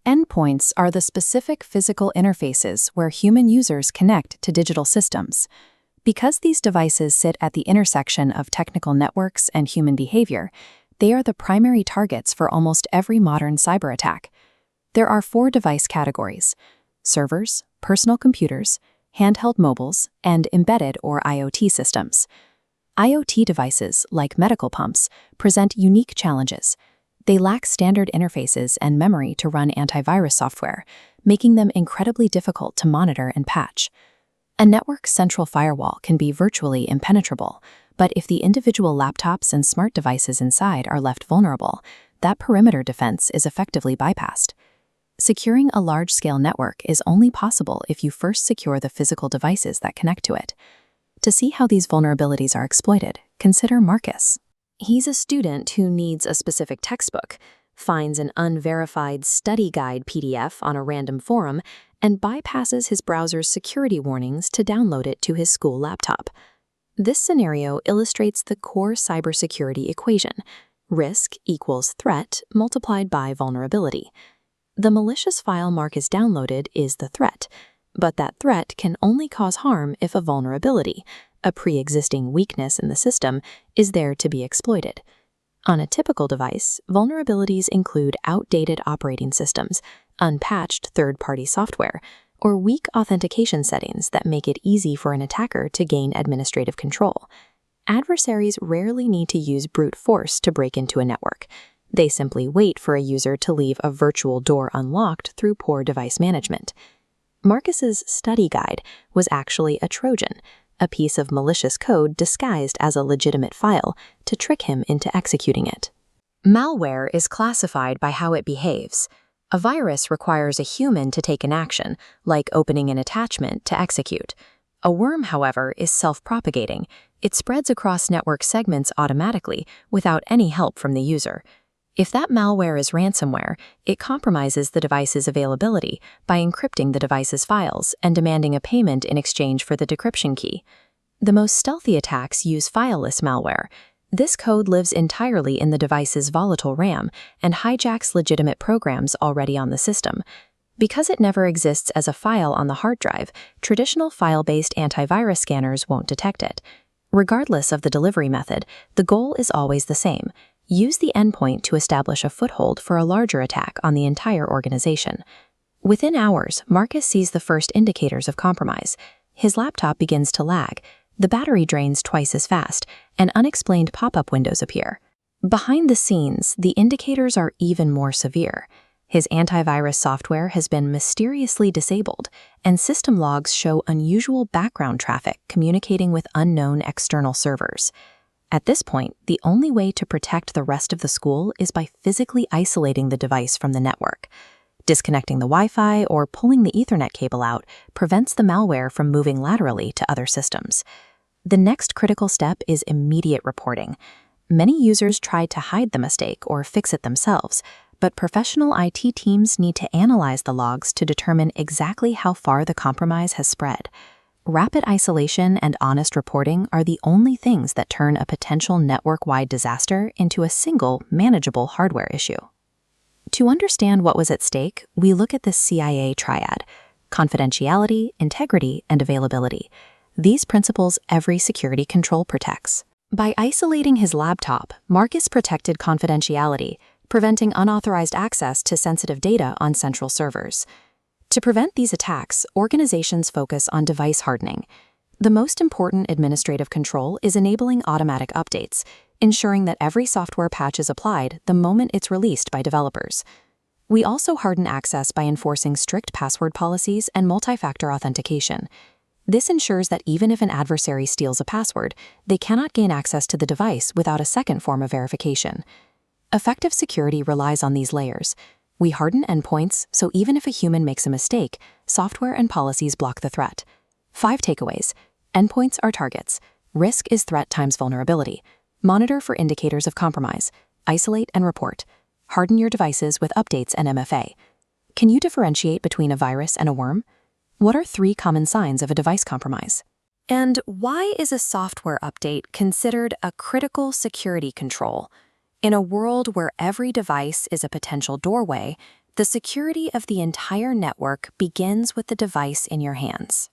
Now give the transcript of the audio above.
Endpoints are the specific physical interfaces where human users connect to digital systems. Because these devices sit at the intersection of technical networks and human behavior, they are the primary targets for almost every modern cyber attack. There are 4 device categories: servers, personal computers, handheld mobiles, and embedded or IoT systems. IoT devices, like medical pumps, present unique challenges. They lack standard interfaces and memory to run antivirus software, making them incredibly difficult to monitor and patch. A network central firewall can be virtually impenetrable, but if the individual laptops and smart devices inside are left vulnerable, that perimeter defense is effectively bypassed. Securing a large-scale network is only possible if you first secure the physical devices that connect to it. To see how these vulnerabilities are exploited, consider Marcus. He's a student who needs a specific textbook, finds an unverified study guide PDF on a random forum, and bypasses his browser's security warnings to download it to his school laptop. This scenario illustrates the core cybersecurity equation: risk equals threat multiplied by vulnerability. The malicious file Marcus downloaded is the threat, but that threat can only cause harm if a vulnerability, a pre-existing weakness in the system, is there to be exploited. On a typical device, vulnerabilities include outdated operating systems, unpatched third-party software, or weak authentication settings that make it easy for an attacker to gain administrative control. Adversaries rarely need to use brute force to break into a network. They simply wait for a user to leave a virtual door unlocked through poor device management. Marcus's study guide was actually a Trojan, a piece of malicious code disguised as a legitimate file to trick him into executing it. Malware is classified by how it behaves. A virus requires a human to take an action, like opening an attachment to execute. A worm, however, is self-propagating. It spreads across network segments automatically without any help from the user. If that malware is ransomware, it compromises the device's availability by encrypting the device's files and demanding a payment in exchange for the decryption key. The most stealthy attacks use Fileless malware. This code lives entirely in the device's volatile RAM and hijacks legitimate programs already on the system. Because it never exists as a file on the hard drive, traditional file-based antivirus scanners won't detect it. Regardless of the delivery method, the goal is always the same: use the endpoint to establish a foothold for a larger attack on the entire organization. Within hours, Marcus sees the first indicators of compromise. His laptop begins to lag, the battery drains twice as fast, and unexplained pop-up windows appear. Behind the scenes, the indicators are even more severe. His antivirus software has been mysteriously disabled, and system logs show unusual background traffic communicating with unknown external servers. At this point, the only way to protect the rest of the school is by physically isolating the device from the network. Disconnecting the Wi-Fi or pulling the Ethernet cable out prevents the malware from moving laterally to other systems. The next critical step is immediate reporting. Many users try to hide the mistake or fix it themselves, but professional IT teams need to analyze the logs to determine exactly how far the compromise has spread. Rapid isolation and honest reporting are the only things that turn a potential network-wide disaster into a single, manageable hardware issue. To understand what was at stake, we look at the CIA triad: confidentiality, integrity, and availability. These principles every security control protects. By isolating his laptop, Marcus protected confidentiality, preventing unauthorized access to sensitive data on central servers. To prevent these attacks, organizations focus on device hardening. The most important administrative control is enabling automatic updates, ensuring that every software patch is applied the moment it's released by developers. We also harden access by enforcing strict password policies and multi-factor authentication. This ensures that even if an adversary steals a password, they cannot gain access to the device without a second form of verification. Effective security relies on these layers. We harden endpoints, so even if a human makes a mistake, software and policies block the threat. 5 takeaways. Endpoints are targets. Risk is threat times vulnerability. Monitor for indicators of compromise. Isolate and report. Harden your devices with updates and MFA. Can you differentiate between a virus and a worm? What are 3 common signs of a device compromise? And why is a software update considered a critical security control? In a world where every device is a potential doorway, The security of the entire network begins with the device in your hands.